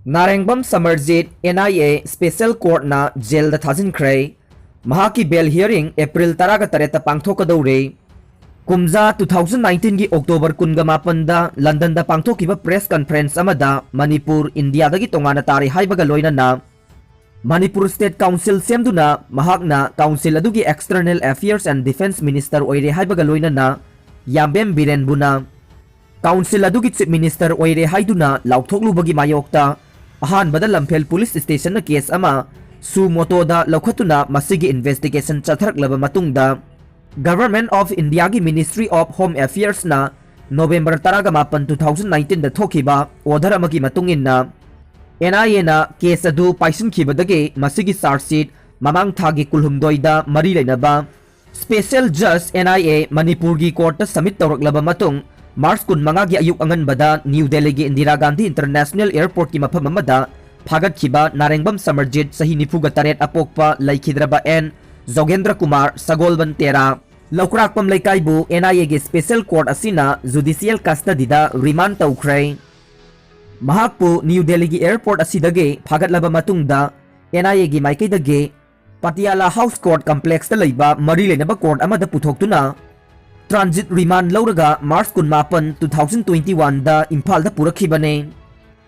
Narengbam Samarjeet NIA special court ना jail दा थाजिनख्रे महाकी bail hearing अप्रैल 13 पांगथोकदौरे कुमजा 2019 की अक्टोबर 18 दा लंदन दा पांगथोकिबा प्रेस कॉन्फ्रेंस अमदा मणिपुर इंडिया दगी तोंगाना तारी हाइबगा लोइनना मणिपुर स्टेट काउंसिल सेमदुना महाकना काउंसिल अदुगी external affairs and defence minister ओइरे हाइबगा लोइनना याम्बेम बिरेन बुना काउंसिल अदुगी चीफ मिनिस्टर ओइरे हाइदुना लाउथोकलुबगी मायोक्ता अहानबदा लम्फेल पुलिस स्टेशन केस अमा सु मोटोदा लौखतुना मसिगी इन्वेस्टिगेशन चथरकलबा मतुंगदा गवर्नमेंट ऑफ इंडिया की मिनिस्ट्री ऑफ होम अफेयर्स ना नवंबर 18 2019 दा थोखिबा ऑर्डर अमगी मतुंगिन्ना NIA ना केस अदु पाइसनखिबदगे मसिगी चार्जशीट ममांग थागी कुलहुमदोइदा मरी लेनबा स्पेशल जज NIA मणिपुर की कोर्ट सबमिट तौरकलबा मतुंग मार्च 15 की अयुक अंगनबदा न्यू दिल्ली की इंदिरा गांधी इंटरनेशनल एयरपोर्ट की मफम अमदा फागतखिबा नारेंगबम समरजीत सही 94 अपोक्पा लैखिद्रबा एन जोगेंद्र कुमार सगोलबन तेरा लौकराकपम लेकाइबु NIA की स्पेशल कोर्ट असिना जुडिशियल कस्टडीदा रिमांड तौख्रे महाकपु न्यू दिल्ली की एयरपोर्ट असिदगे फागतलबा मतुंगदा NIA की माइकैदगे पटियाला हाउस कोर्ट कॉम्प्लेक्स दा लैबा मरी लेनबा कोर्ट अमदा पुथोक्तुना ट्रांजिट रिमांड लौरगा मार्च 19 2021 दा इम्फाल दा पुरखिबने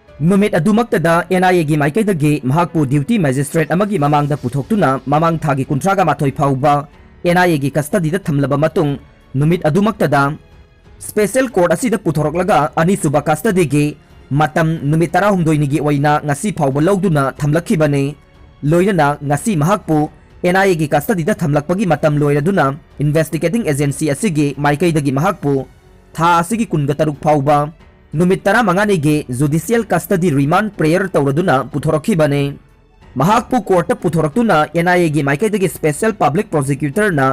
नुमित अदुमक्तदा NIA की माइकैदगे महाकपु ड्यूटी मैजिस्ट्रेट अमगी ममांगदा पुथोक्तुना ममांग थागी 38 फाउबा NIA की कस्टडीदा थमलबा मतुंग नुमित अदुमक्तदा स्पेशल कोर्ट असिदा पुथोरकलगा अनिसुबा कस्टडीगी मतम नुमित 19 निगी ओइना ngasi फाउबा लौदुना थमलखिबने लोइना ngasi महाकपु NIA की कस्टडीदा थमलकपगी मतम लोइरदुना इन्वेस्टिगेटिंग एजेंसी असिगी माइकैदगी महाकपु था असिगी 13 फाउबा नुमित 15 निगी जुडिशियल कस्टडी रिमांड प्रेयर तौरदुना पुथोरखिबने महाकपु कोर्ट पुथोरक्तुना NIA की माइकैदगी स्पेशल पब्लिक प्रोसिक्यूटर ना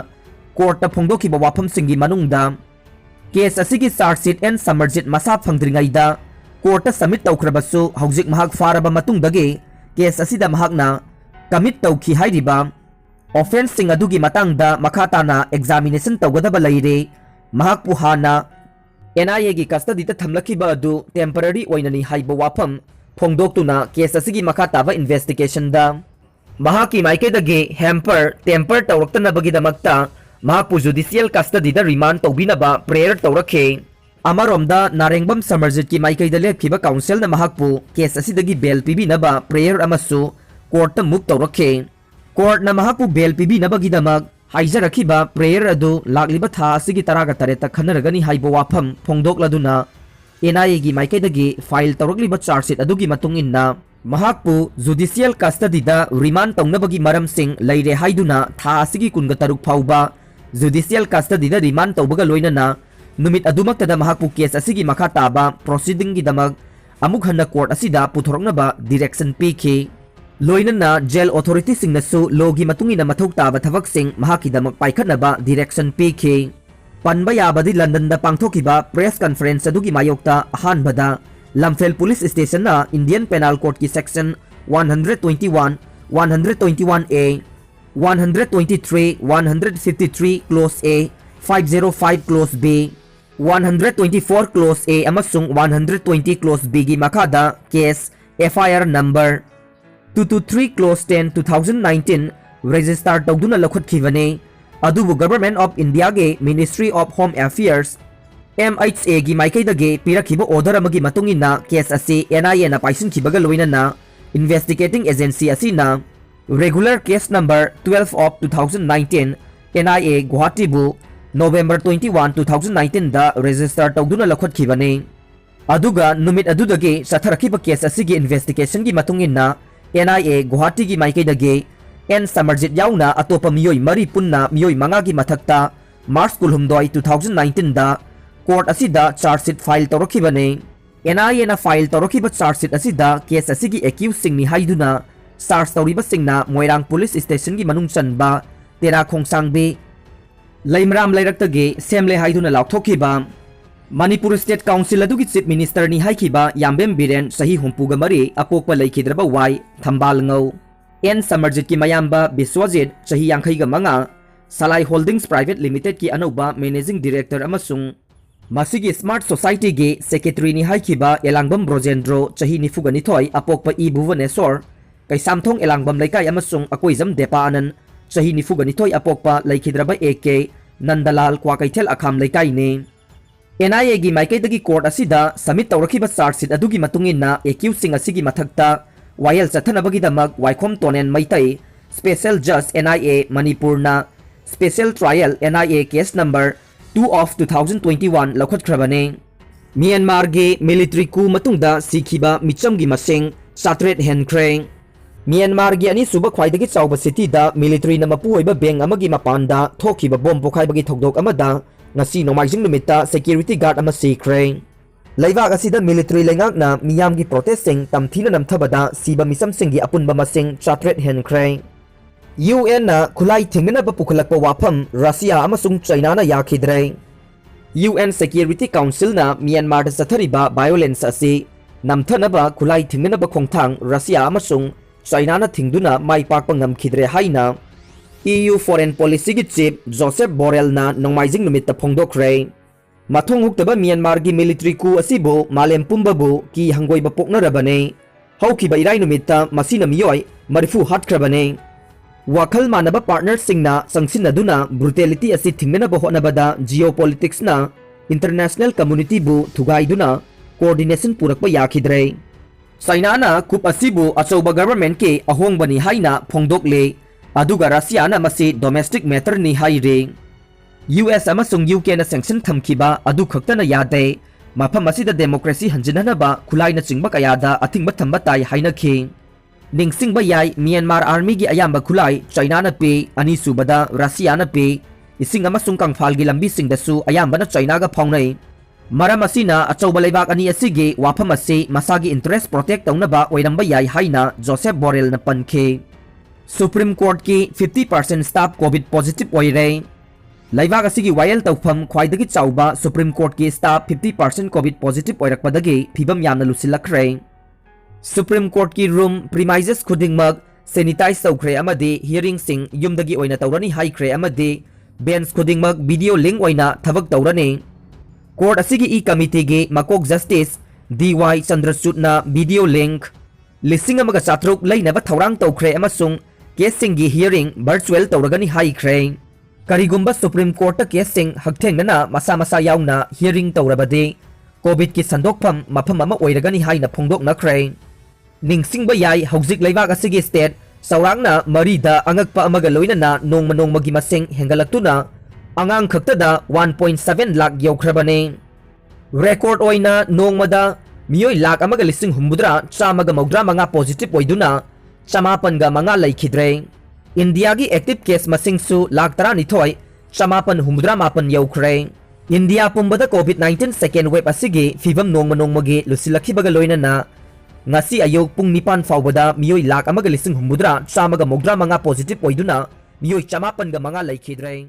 कोर्ट फोंदोखिबा वाफमसिंगी मनुंगदा केस असिगी चार्जशीट एन समरजीत मसा फंगद्रिंगैदा कोर्ट सबमिट तौख्रबसु हौजिक महाक फारबा मतुंगदगे केस असिदा महाकना कमिट तौखि हाइरिबा ऑफेंस सिंग अदुगी मतंगदा मखाताना एग्जामिनेशन तौगदबा लैरे महाकपु हाना NIA की कस्टडीदा थमलखिबा अदु टेम्पररी ओइननी हाइबा वाफम फोंदोक्तुना केस असिगी मखाताबा इन्वेस्टिगेशन दा महाकी माइकैदगे हेम्पर टेम्पर तौरक्तनबगिदमक्ता महाकपु जुडिशियल कस्टडीदा रिमांड तौबिनबा प्रेयर तौरखे अमरोमदा नारेंगबम समरजीत की माइकैदा लेखिबा काउंसिल ना महाकपु केस असिदगी बेल पिबिनबा प्रेयर अमसु कोर्ट मुक तौरखे कोर्ट ना महाकपु बेल पिबिनबगिदमक हाइजरखिबा प्रेयर अदु लाक्लिबा था असिगी 13 खनरगनी हाइबो वाफम फोंदोक्लदुना NIA की माइकैदगी फाइल तौरक्लिबा चार्जशीट अदुगी मतुंगिन्ना महाकपु जुडिशियल कस्टडीदा रिमांड तौनबगी मरमसिंग लैरे हाइदुना था असिगी 13 फाउबा जुडिशियल कस्टडीदा रिमांड तौबगा लोइनना नुमित अदुमक्तदा महाकपु केस असिगी मखा ताबा प्रोसीडिंग की दमक अमुक हन्ना कोर्ट असिदा पुथोरक्नबा डायरेक्शन पीखी लोइनना जेल अथॉरिटी सिंगनसु लोगी मतुंगिना मथौक ताबा थबकसिंग महाकी दमक पाइखनबा डायरेक्शन पीखी पनबा याबदी लंदन दा पांगथोकिबा प्रेस कॉन्फ्रेंस अदुगी मायोक्ता अहानबदा लम्फेल पुलिस स्टेशन ना इंडियन पेनल कोड की section 121 121A 123 153 clause A 505 clause B 124 clause A अमसुंग 120 क्लोज B की मखादा केस FIR नंबर 223 क्लोज 10 2019 रजिस्टर तौदुना लखुतखिबने अदुबु गवर्नमेंट ऑफ इंडिया के ministry of home affairs MHA की माइकैदगे पिरखिबा ऑर्डर अमगी मतुंगिना केस असी NIA ना पाइसनखिबगा लोइनना इन्वेस्टिगेटिंग एजेंसी असिना regular case number 12 of 2019 NIA गुवाहाटीबु नवंबर 21 2019 दा रजिस्टर तौदुना लखुतखिबने अदुगा नुमित अदुदगे सथरखिबा केस असिगी इन्वेस्टिगेशन की मतुंगिना NIA गुवाहाटी की माइकैदगे एन समरजीत याउना अतोपा मियोई मरी पुन्ना मियोई मंगा की मथक्ता मार्च 12 2019 दा कोर्ट असिदा चार्जशीट फाइल तौरखिबने NIA ना फाइल तौरखिबा चार्जशीट असिदा केस असिगी एक्यूज सिंगनी हाइदुना चार्ज तौरिबा सिंगना मोइरांग पुलिस स्टेशन की मनुंग चनबा तेरा खोंगसांगबे लैमराम लैरक्तगे सेमले हाइदुना लाउथोखिबा मणिपुर स्टेट काउंसिल अदुगी चीफ मिनिस्टर नि हाइखिबा याम्बेम बिरेन सही हुंपुगा मरी अपोकपा लैखिद्रबा Y Thambal ngau N Samarjit की मयाम्बा बिस्वजित सही 55 सलाई होल्डिंग्स प्राइवेट लिमिटेड की अनौबा मैनेजिंग डायरेक्टर अमसुंग Masigi Smart Society ge Secretary ni haikiba Elangbam Brojendro chahi nifuganithoi apokpa I Bhuvaneswar kai samthong Elangbam laikai amasung akoizam depa anan chahi nifuganithoi apokpa laikhidraba AK Nandalal Kwakaithel akham laikai ne NIA gi maikaidagi court asida submit tawrakhiba charge sheet adugi matungina accused sing asigi mathakta wayel chathanabagi damak waikhom tonen maitai Special Judge NIA Manipur na Special Trial NIA case number 2 of 2021 laukhatkrabane Myanmar ge military coup matungda sikhiba micham gi masing satret henkreng Myanmar gi ani suba khwaidagi chawba city da military na mapu oiba beng amagi mapanda thokiba bom pokhaibagi thokdok amada ngasi nomaijing numita security guard ama sikhreng Laibak asida military lengak na miyam gi protesting tamthina namthabada siba misam singi apunba masing satret henkreng UN na khulai thingna ba pukhalakpa wafam Russia amasung China na yakhidre UN Security Council na Myanmar da sathariba violence asi namthana ba khulai thingna ba khongthang Russia amasung China na thingduna mai pakpa ngamkhidre haina EU Foreign Policy gi chief Joseph Borrell na nongmaijing numita phongdokre mathong huktaba Myanmar gi military coup asibo malem pumbabu ki hangoi ba poknarabane haukiba irai numita masina miyoi marifu hatkrabane Wakal manaba partner singna sangsinaduna brutality asi thingmenaba honabada geopolitics na international community bu thugaiduna coordination purakpa yakhidre China na kup asibu achauba government ke ahongbani haina phongdokle aduga Russia na masi domestic matter ni haire US amasung UK na sanction thamkiba adu khaktana yade mafam asida democracy hanjinanaba khulaina chingba kayada athingba thamba tai hainakhi Ningsing bayay Myanmar Army gi ayamba khulai China na pe ani subada Russia na pe ising amasung kangphal gi lambi sing dasu ayamba na China ga phaungnai maram asina achauba leibak ani asigi wafam ase masagi interest protect taunaba oiramba yai haina Joseph Borrell na pankhe Supreme Court ki 50% staff COVID positive oire leibak asigi wayel tawpham khwaidagi chauba Supreme Court ki staff 50% COVID positive oirakpadagi phibam yamna lusilakre Supreme Court ki room premises khudingmak sanitize tawkhre amadi hearing sing yumdagi oina tawrani haikhre amadi bench khudingmak video link oina thabak tawrani court asigi e committee ge makok justice DY Chandrachud na video link lising amaga chatruk leinaba thawrang tawkhre amasung case sing gi hearing virtual tawragani haikhre karigumba Supreme Court ta case sing hakthengna masa masa yauna hearing tawrabade COVID ki sandokpham mafam ama oiragani haina phongdok nakhre Ningsing bayay hauzik leibak asigi state saurangna marida angakpa amaga loinana nongmagi masing hengalaktuna angang khaktada 1.7 lakh yaukrabane record oina nongmada miyoi lakh amaga lising humbudra chamaga maudra manga positive oiduna chamapan ga manga laikhidre India gi active case masing su lakh 12 chamapan humbudra mapan yaukre India pumbada COVID-19 second wave asigi fibam nongmagi lusilakhibaga loinana ngasi ayok pung nipan fawbada miyoi lakh amaga lising humbudra chamaga mogdra manga positive oiduna miyoi chamapan ga manga laikhidre